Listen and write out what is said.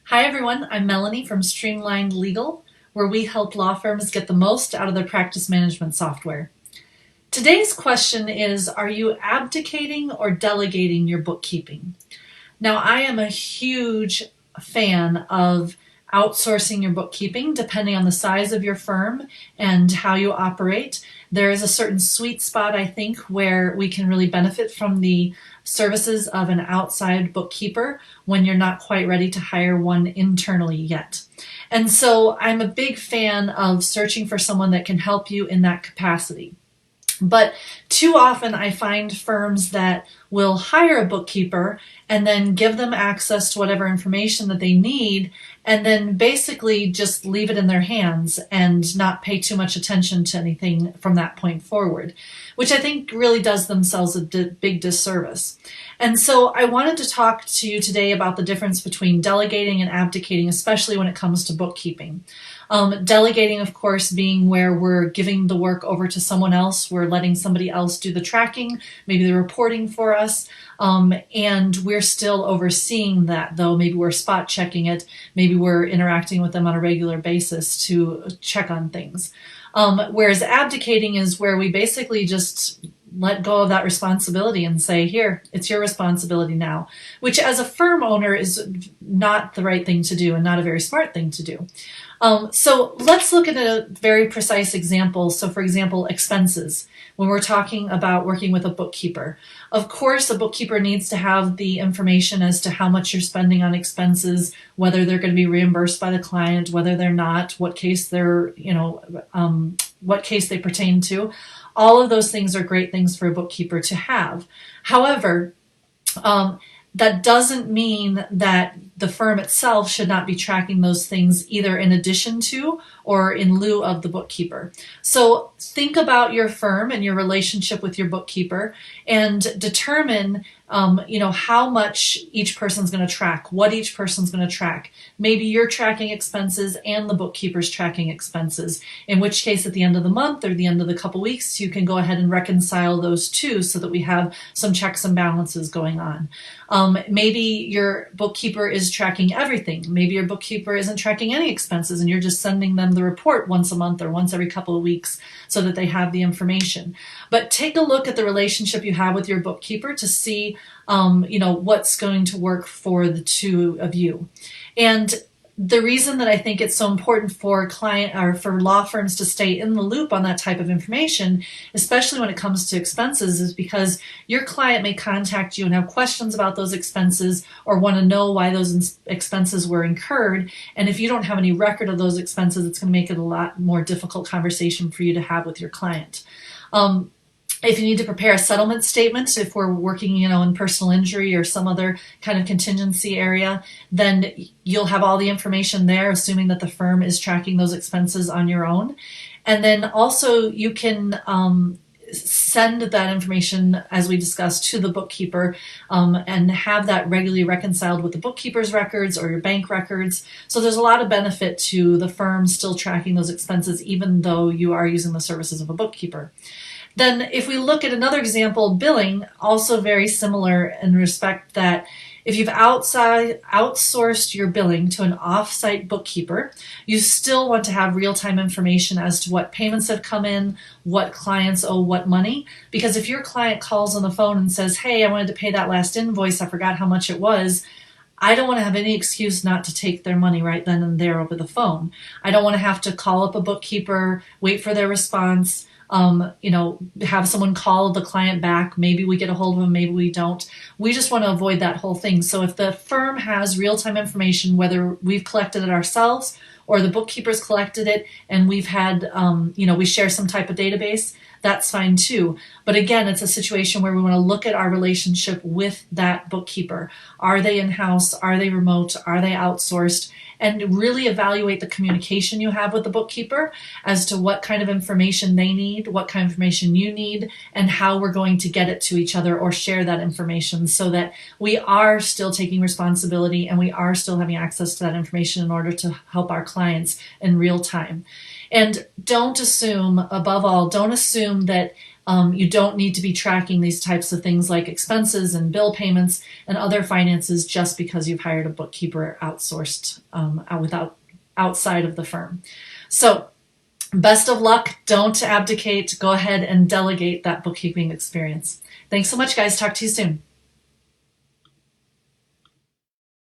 Hi everyone, I'm Melanie from Streamlined Legal, where we help law firms get the most out of their practice management software. Today's question is, are you abdicating or delegating your bookkeeping? Now, I am a huge fan of outsourcing your bookkeeping depending on the size of your firm and how you operate. There is a certain sweet spot, I think, where we can really benefit from the services of an outside bookkeeper when you're not quite ready to hire one internally yet. And so I'm a big fan of searching for someone that can help you in that capacity. But too often I find firms that will hire a bookkeeper and then give them access to whatever information that they need and then basically just leave it in their hands and not pay too much attention to anything from that point forward, which I think really does themselves a big disservice. And so I wanted to talk to you today about the difference between delegating and abdicating, especially when it comes to bookkeeping. Delegating, of course, being where we're giving the work over to someone else. We're letting somebody else do the tracking, maybe the reporting for us, and we're still overseeing that, though. Maybe we're spot checking it. Maybe we're interacting with them on a regular basis to check on things. Whereas abdicating is where we basically just let go of that responsibility and say, here, it's your responsibility now, which as a firm owner is not the right thing to do and not a very smart thing to do. So let's look at a very precise example. So for example, expenses. When we're talking about working with a bookkeeper, of course, a bookkeeper needs to have the information as to how much you're spending on expenses, whether they're going to be reimbursed by the client, whether they're not, what case they're, what case they pertain to. All of those things are great things for a bookkeeper to have. However, that doesn't mean that the firm itself should not be tracking those things either in addition to or in lieu of the bookkeeper. So think about your firm and your relationship with your bookkeeper and determine how much each person's going to track, what each person's going to track. Maybe you're tracking expenses and the bookkeeper's tracking expenses, in which case at the end of the month or the end of the couple weeks, you can go ahead and reconcile those two so that we have some checks and balances going on. Maybe your bookkeeper is tracking everything. Maybe your bookkeeper isn't tracking any expenses and you're just sending them the report once a month or once every couple of weeks so that they have the information. But take a look at the relationship you have with your bookkeeper to see what's going to work for the two of you. And the reason that I think it's so important for for law firms to stay in the loop on that type of information, especially when it comes to expenses, is because your client may contact you and have questions about those expenses or want to know why those expenses were incurred. And if you don't have any record of those expenses, it's going to make it a lot more difficult conversation for you to have with your client. If you need to prepare a settlement statement, if we're working, in personal injury or some other kind of contingency area, then you'll have all the information there, assuming that the firm is tracking those expenses on your own. And then also you can send that information, as we discussed, to the bookkeeper and have that regularly reconciled with the bookkeeper's records or your bank records. So there's a lot of benefit to the firm still tracking those expenses, even though you are using the services of a bookkeeper. Then if we look at another example, billing, also very similar in respect that if you've outsourced your billing to an off-site bookkeeper, you still want to have real-time information as to what payments have come in, what clients owe what money. Because if your client calls on the phone and says, hey, I wanted to pay that last invoice, I forgot how much it was, I don't want to have any excuse not to take their money right then and there over the phone. I don't want to have to call up a bookkeeper, wait for their response, have someone call the client back. Maybe we get a hold of them, maybe we don't. We just want to avoid that whole thing. So if the firm has real-time information, whether we've collected it ourselves or the bookkeeper's collected it and we've had, we share some type of database, that's fine too. But again, it's a situation where we want to look at our relationship with that bookkeeper. Are they in-house? Are they remote? Are they outsourced? And really evaluate the communication you have with the bookkeeper as to what kind of information they need, what kind of information you need, and how we're going to get it to each other or share that information so that we are still taking responsibility and we are still having access to that information in order to help our clients in real time. And don't assume, above all, don't assume that You don't need to be tracking these types of things like expenses and bill payments and other finances just because you've hired a bookkeeper outsourced outside of the firm. So best of luck. Don't abdicate. Go ahead and delegate that bookkeeping experience. Thanks so much, guys. Talk to you soon.